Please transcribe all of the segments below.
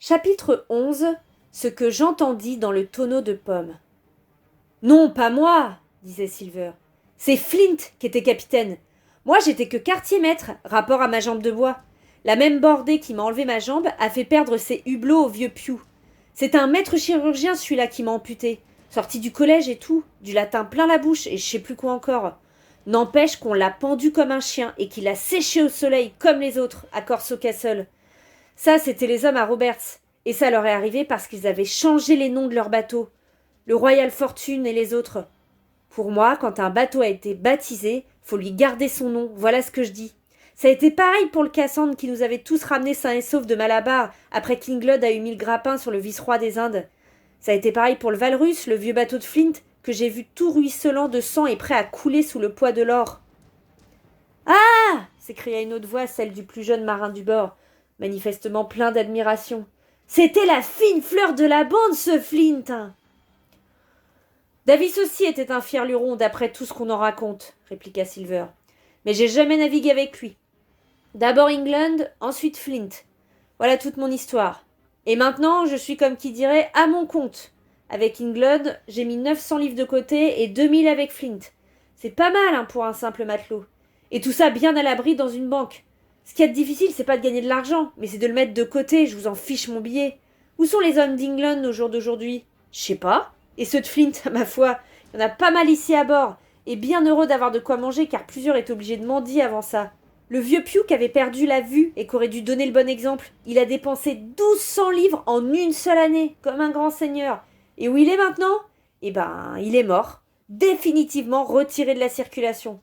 Chapitre 11. Ce que j'entendis dans le tonneau de pommes. Non, pas moi, disait Silver. C'est Flint qui était capitaine. Moi, j'étais que quartier-maître, rapport à ma jambe de bois. La même bordée qui m'a enlevé ma jambe a fait perdre ses hublots au vieux Pew. C'est un maître chirurgien, celui-là, qui m'a amputé. Sorti du collège et tout, du latin plein la bouche et je sais plus quoi encore. N'empêche qu'on l'a pendu comme un chien et qu'il a séché au soleil comme les autres à Corso Castle. Ça, c'était les hommes à Roberts. Et ça leur est arrivé parce qu'ils avaient changé les noms de leurs bateaux. Le Royal Fortune et les autres. Pour moi, quand un bateau a été baptisé, faut lui garder son nom, voilà ce que je dis. Ça a été pareil pour le Cassandre qui nous avait tous ramenés sains et saufs de Malabar après qu'Inglud a eu mis le grappin sur le vice-roi des Indes. Ça a été pareil pour le Valrus, le vieux bateau de Flint, que j'ai vu tout ruisselant de sang et prêt à couler sous le poids de l'or. Ah s'écria une autre voix, celle du plus jeune marin du bord, manifestement plein d'admiration. C'était la fine fleur de la bande, ce Flint. Davis aussi était un fier luron, d'après tout ce qu'on en raconte, répliqua Silver. Mais j'ai jamais navigué avec lui. D'abord England, ensuite Flint. Voilà toute mon histoire. Et maintenant, je suis comme qui dirait à mon compte. Avec England, j'ai mis 900 livres de côté et 2000 avec Flint. C'est pas mal hein, pour un simple matelot. Et tout ça bien à l'abri dans une banque. Ce qu'il y a de difficile, c'est pas de gagner de l'argent, mais c'est de le mettre de côté, je vous en fiche mon billet. Où sont les hommes d'England au jour d'aujourd'hui? Je sais pas. Et ceux de Flint, ma foi, il y en a pas mal ici à bord, et bien heureux d'avoir de quoi manger, car plusieurs étaient obligés de mendier avant ça. Le vieux Pew qui avait perdu la vue et qui aurait dû donner le bon exemple, il a dépensé 1200 livres en une seule année, comme un grand seigneur. Et où il est maintenant? Eh ben, il est mort, définitivement retiré de la circulation.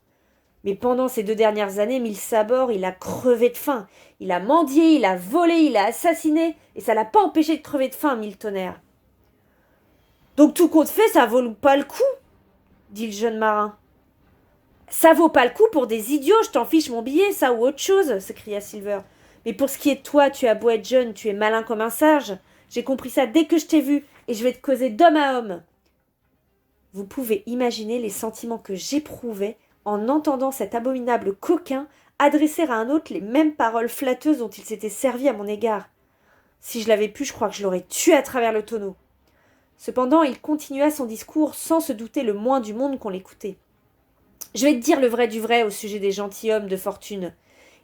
Mais pendant ces 2 dernières années, mille sabords, il a crevé de faim. Il a mendié, il a volé, il a assassiné, et ça l'a pas empêché de crever de faim, mille tonnerres. Donc tout compte fait, ça vaut pas le coup, dit le jeune marin. Ça vaut pas le coup pour des idiots, je t'en fiche mon billet, ça ou autre chose, s'écria Silver. Mais pour ce qui est de toi, tu as beau être jeune, tu es malin comme un sage. J'ai compris ça dès que je t'ai vu, et je vais te causer d'homme à homme. Vous pouvez imaginer les sentiments que j'éprouvais en entendant cet abominable coquin adresser à un autre les mêmes paroles flatteuses dont il s'était servi à mon égard. Si je l'avais pu, je crois que je l'aurais tué à travers le tonneau. Cependant, il continua son discours sans se douter le moins du monde qu'on l'écoutait. Je vais te dire le vrai du vrai au sujet des gentilshommes de fortune.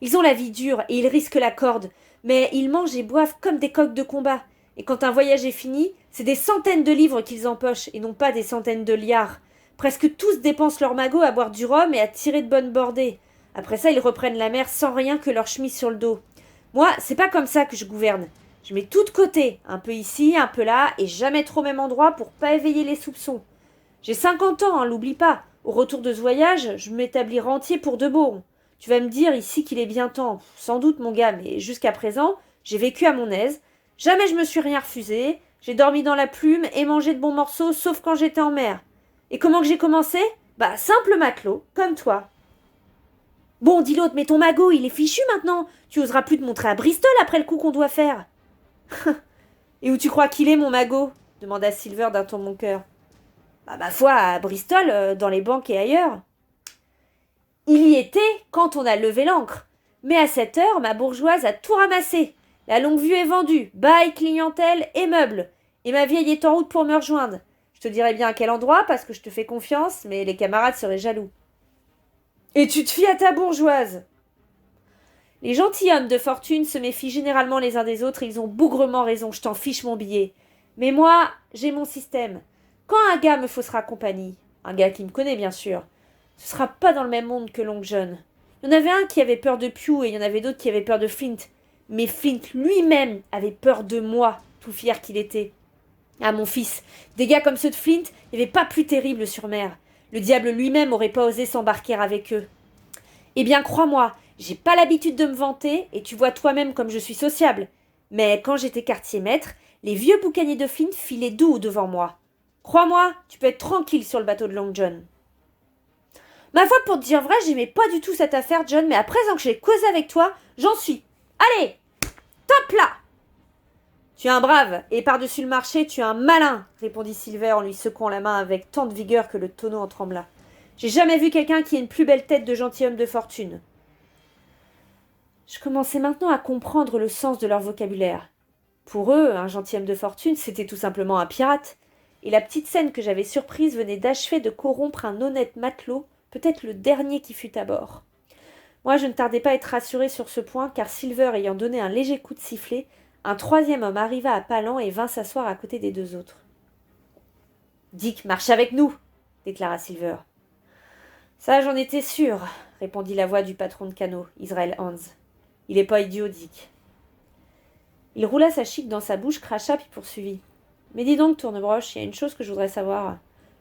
Ils ont la vie dure et ils risquent la corde, mais ils mangent et boivent comme des coqs de combat. Et quand un voyage est fini, c'est des centaines de livres qu'ils empochent et non pas des centaines de liards. Presque tous dépensent leur magot à boire du rhum et à tirer de bonnes bordées. Après ça, ils reprennent la mer sans rien que leur chemise sur le dos. Moi, c'est pas comme ça que je gouverne. Je mets tout de côté, un peu ici, un peu là, et jamais trop au même endroit pour pas éveiller les soupçons. J'ai 50 ans, hein, l'oublie pas. Au retour de ce voyage, je m'établis rentier pour de bon. Tu vas me dire ici qu'il est bien temps. Sans doute, mon gars, mais jusqu'à présent, j'ai vécu à mon aise. Jamais je me suis rien refusé. J'ai dormi dans la plume et mangé de bons morceaux, sauf quand j'étais en mer. Et comment que j'ai commencé? Bah, simple matelot, comme toi. Bon, dit l'autre, mais ton magot, il est fichu maintenant. Tu oseras plus te montrer à Bristol après le coup qu'on doit faire. Et où tu crois qu'il est, mon magot? Demanda Silver d'un ton mon cœur. Bah, ma foi, à Bristol, dans les banques et ailleurs. Il y était quand on a levé l'ancre. Mais à cette heure, ma bourgeoise a tout ramassé. La longue vue est vendue, bail, clientèle et meubles. Et ma vieille est en route pour me rejoindre. Je te dirai bien à quel endroit, parce que je te fais confiance, mais les camarades seraient jaloux. Et tu te fies à ta bourgeoise? Les gentilshommes de fortune se méfient généralement les uns des autres, et ils ont bougrement raison, je t'en fiche mon billet. Mais moi, j'ai mon système. Quand un gars me faussera compagnie, un gars qui me connaît bien sûr, ce sera pas dans le même monde que Long John. Il y en avait un qui avait peur de Pew et il y en avait d'autres qui avaient peur de Flint. Mais Flint lui-même avait peur de moi, tout fier qu'il était. Ah mon fils, des gars comme ceux de Flint, il n'y avait pas plus terrible sur mer. Le diable lui-même aurait pas osé s'embarquer avec eux. Eh bien, crois-moi, j'ai pas l'habitude de me vanter, et tu vois toi-même comme je suis sociable. Mais quand j'étais quartier-maître, les vieux boucaniers de Flint filaient doux devant moi. Crois-moi, tu peux être tranquille sur le bateau de Long John. Ma foi, pour te dire vrai, j'aimais pas du tout cette affaire, John, mais à présent que j'ai causé avec toi, j'en suis. Allez, top là! Tu es un brave, et par-dessus le marché, tu es un malin, répondit Silver en lui secouant la main avec tant de vigueur que le tonneau en trembla. J'ai jamais vu quelqu'un qui ait une plus belle tête de gentilhomme de fortune. Je commençais maintenant à comprendre le sens de leur vocabulaire. Pour eux, un gentilhomme de fortune, c'était tout simplement un pirate. Et la petite scène que j'avais surprise venait d'achever de corrompre un honnête matelot, peut-être le dernier qui fut à bord. Moi, je ne tardais pas à être rassurée sur ce point, car Silver ayant donné un léger coup de sifflet, un troisième homme arriva à pas lents et vint s'asseoir à côté des deux autres. « Dick, marche avec nous !» déclara Silver. « Ça, j'en étais sûr, » répondit la voix du patron de canot, Israel Hans. « Il est pas idiot, Dick. » Il roula sa chique dans sa bouche, cracha, puis poursuivit. « Mais dis donc, Tournebroche, il y a une chose que je voudrais savoir.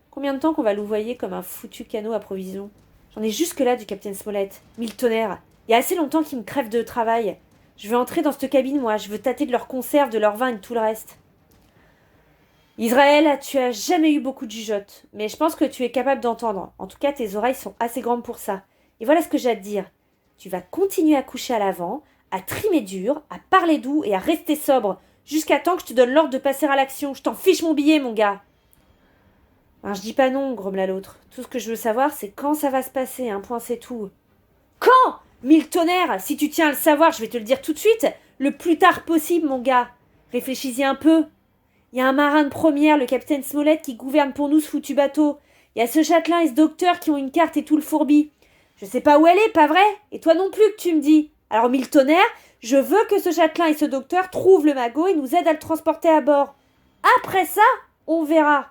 Combien de temps qu'on va louvoyer comme un foutu canot à provisions ? J'en ai jusque-là du capitaine Smollett. Mille tonnerres. Il y a assez longtemps qu'ils me crèvent de travail. Je veux entrer dans cette cabine, moi. Je veux tâter de leurs conserves, de leur vin et de tout le reste. » Israël, tu as jamais eu beaucoup de jugeote, mais je pense que tu es capable d'entendre. En tout cas, tes oreilles sont assez grandes pour ça. Et voilà ce que j'ai à te dire. Tu vas continuer à coucher à l'avant, à trimer dur, à parler doux et à rester sobre, jusqu'à temps que je te donne l'ordre de passer à l'action. Je t'en fiche mon billet, mon gars. Ben, je dis pas non, grommela l'autre. Tout ce que je veux savoir, c'est quand ça va se passer, un point c'est tout. Quand ? Mille tonnerres ! Si tu tiens à le savoir, je vais te le dire tout de suite. Le plus tard possible, mon gars. Réfléchis-y un peu. Il y a un marin de première, le capitaine Smollett, qui gouverne pour nous ce foutu bateau. Il y a ce châtelain et ce docteur qui ont une carte et tout le fourbi. Je sais pas où elle est, pas vrai ? Et toi non plus que tu me dis. Alors, mille tonnerres, je veux que ce châtelain et ce docteur trouvent le magot et nous aident à le transporter à bord. Après ça, on verra.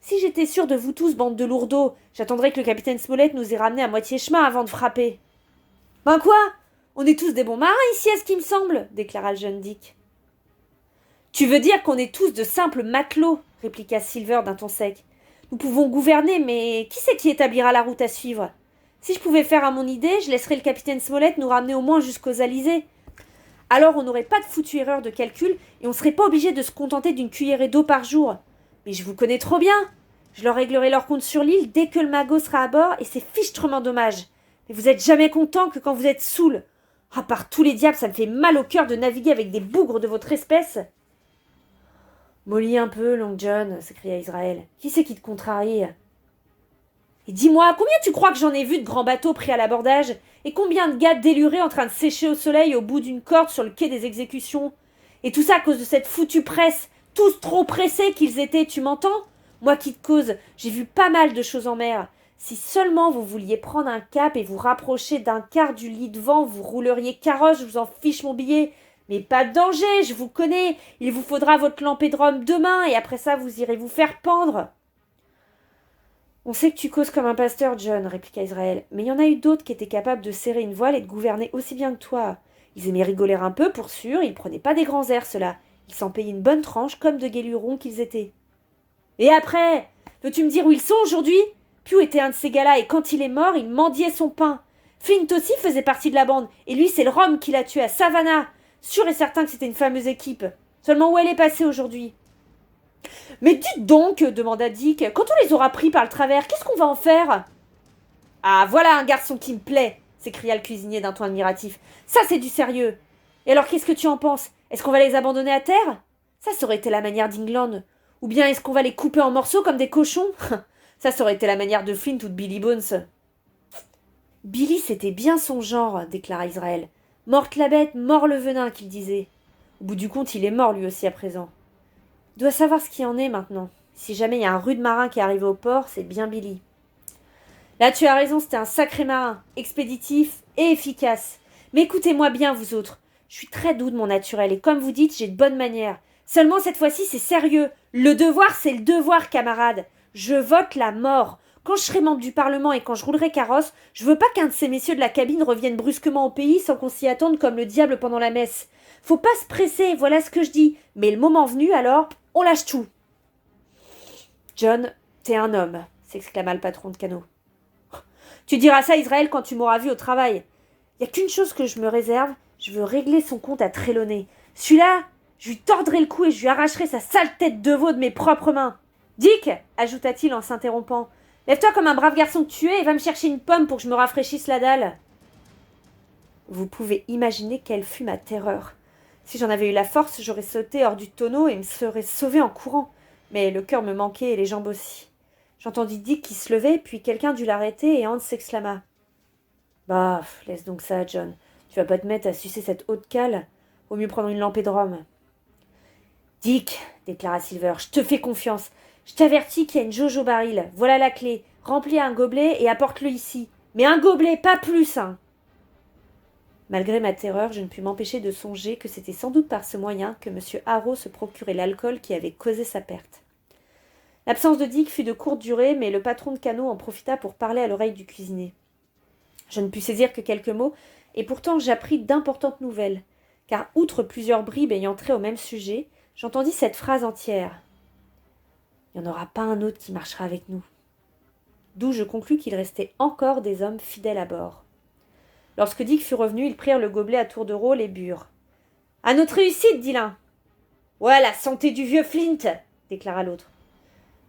Si j'étais sûre de vous tous, bande de lourdeaux, j'attendrais que le capitaine Smollett nous ait ramenés à moitié chemin avant de frapper. Ben quoi ? On est tous des bons marins ici, à ce qui me semble, déclara le jeune Dick. Tu veux dire qu'on est tous de simples matelots, répliqua Silver d'un ton sec. Nous pouvons gouverner, mais qui c'est qui établira la route à suivre ? Si je pouvais faire à mon idée, je laisserais le capitaine Smollett nous ramener au moins jusqu'aux Alizés. Alors on n'aurait pas de foutue erreur de calcul et on serait pas obligé de se contenter d'une cuillerée d'eau par jour. Mais je vous connais trop bien. Je leur réglerai leur compte sur l'île dès que le magot sera à bord et c'est fichtrement dommage. Mais vous êtes jamais content que quand vous êtes saoul. Ah, par tous les diables, ça me fait mal au cœur de naviguer avec des bougres de votre espèce. Mollis un peu, Long John, s'écria Israël. Qui c'est qui te contrarie ? Et dis-moi, combien tu crois que j'en ai vu de grands bateaux pris à l'abordage ? Et combien de gars délurés en train de sécher au soleil au bout d'une corde sur le quai des exécutions ? Et tout ça à cause de cette foutue presse, tous trop pressés qu'ils étaient, tu m'entends ? Moi qui te cause, j'ai vu pas mal de choses en mer. Si seulement vous vouliez prendre un cap et vous rapprocher d'un quart du lit de vent, vous rouleriez carrosse, je vous en fiche mon billet. Mais pas de danger, je vous connais. Il vous faudra votre lampée de rhum demain, et après ça, vous irez vous faire pendre. On sait que tu causes comme un pasteur, John, répliqua Israël, mais il y en a eu d'autres qui étaient capables de serrer une voile et de gouverner aussi bien que toi. Ils aimaient rigoler un peu, pour sûr, ils prenaient pas des grands airs, ceux-là. Ils s'en payaient une bonne tranche, comme de guélurons qu'ils étaient. Et après, veux-tu me dire où ils sont aujourd'hui ? Pew était un de ces gars-là, et quand il est mort, il mendiait son pain. Flint aussi faisait partie de la bande, et lui, c'est le rhum qui l'a tué à Savannah. Sûr et certain que c'était une fameuse équipe. Seulement où elle est passée aujourd'hui ? Mais dites donc, demanda Dick, quand on les aura pris par le travers, qu'est-ce qu'on va en faire ? Ah, voilà un garçon qui me plaît, s'écria le cuisinier d'un ton admiratif. Ça, c'est du sérieux. Et alors, qu'est-ce que tu en penses ? Est-ce qu'on va les abandonner à terre ? Ça aurait été la manière d'England. Ou bien est-ce qu'on va les couper en morceaux comme des cochons ? Ça aurait été la manière de Flint ou de Billy Bones. Billy, c'était bien son genre, déclara Israël. Morte la bête, mort le venin, qu'il disait. Au bout du compte, il est mort lui aussi à présent. Il doit savoir ce qui en est maintenant. Si jamais il y a un rude marin qui est arrivé au port, c'est bien Billy. Là, tu as raison, c'était un sacré marin, expéditif et efficace. Mais écoutez-moi bien, vous autres. Je suis très doux de mon naturel, et comme vous dites, j'ai de bonnes manières. Seulement, cette fois-ci, c'est sérieux. Le devoir, c'est le devoir, camarades. Je vote la mort. Quand je serai membre du Parlement et quand je roulerai carrosse, je veux pas qu'un de ces messieurs de la cabine revienne brusquement au pays sans qu'on s'y attende comme le diable pendant la messe. Faut pas se presser, voilà ce que je dis. Mais le moment venu, alors, on lâche tout. John, t'es un homme, s'exclama le patron de canot. Tu diras ça, Israël, quand tu m'auras vu au travail. Y a qu'une chose que je me réserve, je veux régler son compte à Trelawney. Celui-là, je lui tordrai le cou et je lui arracherai sa sale tête de veau de mes propres mains. Dick, ajouta-t-il en s'interrompant, lève-toi comme un brave garçon que tu es et va me chercher une pomme pour que je me rafraîchisse la dalle. Vous pouvez imaginer quelle fut ma terreur. Si j'en avais eu la force, j'aurais sauté hors du tonneau et me serais sauvé en courant. Mais le cœur me manquait et les jambes aussi. J'entendis Dick qui se levait, puis quelqu'un dut l'arrêter et Hans s'exclama. « Bah, laisse donc ça, John. Tu vas pas te mettre à sucer cette haute cale. Vaut mieux prendre une lampée de rhum. » Dick, déclara Silver, je te fais confiance. Je t'avertis qu'il y a une jojo baril. Voilà la clé. Remplis un gobelet et apporte-le ici. Mais un gobelet, pas plus, hein. Malgré ma terreur, je ne pus m'empêcher de songer que c'était sans doute par ce moyen que M. Harrow se procurait l'alcool qui avait causé sa perte. L'absence de Dick fut de courte durée, mais le patron de canot en profita pour parler à l'oreille du cuisinier. Je ne pus saisir que quelques mots, et pourtant j'appris d'importantes nouvelles, car outre plusieurs bribes ayant trait au même sujet, j'entendis cette phrase entière. « Il n'y en aura pas un autre qui marchera avec nous. » D'où je conclus qu'il restait encore des hommes fidèles à bord. Lorsque Dick fut revenu, ils prirent le gobelet à tour de rôle et burent. « À notre réussite, dit l'un. »« Ouais, la santé du vieux Flint !» déclara l'autre.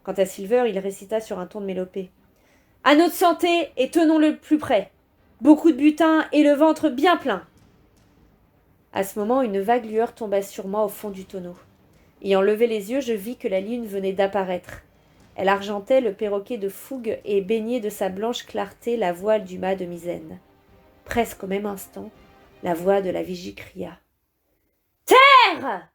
Quant à Silver, il récita sur un ton de mélopée. « À notre santé et tenons-le plus près. Beaucoup de butin et le ventre bien plein. » À ce moment, une vague lueur tomba sur moi au fond du tonneau. Ayant levé les yeux, je vis que la lune venait d'apparaître. Elle argentait le perroquet de fougue et baignait de sa blanche clarté la voile du mât de misaine. Presque au même instant, la voix de la vigie cria. « Terre !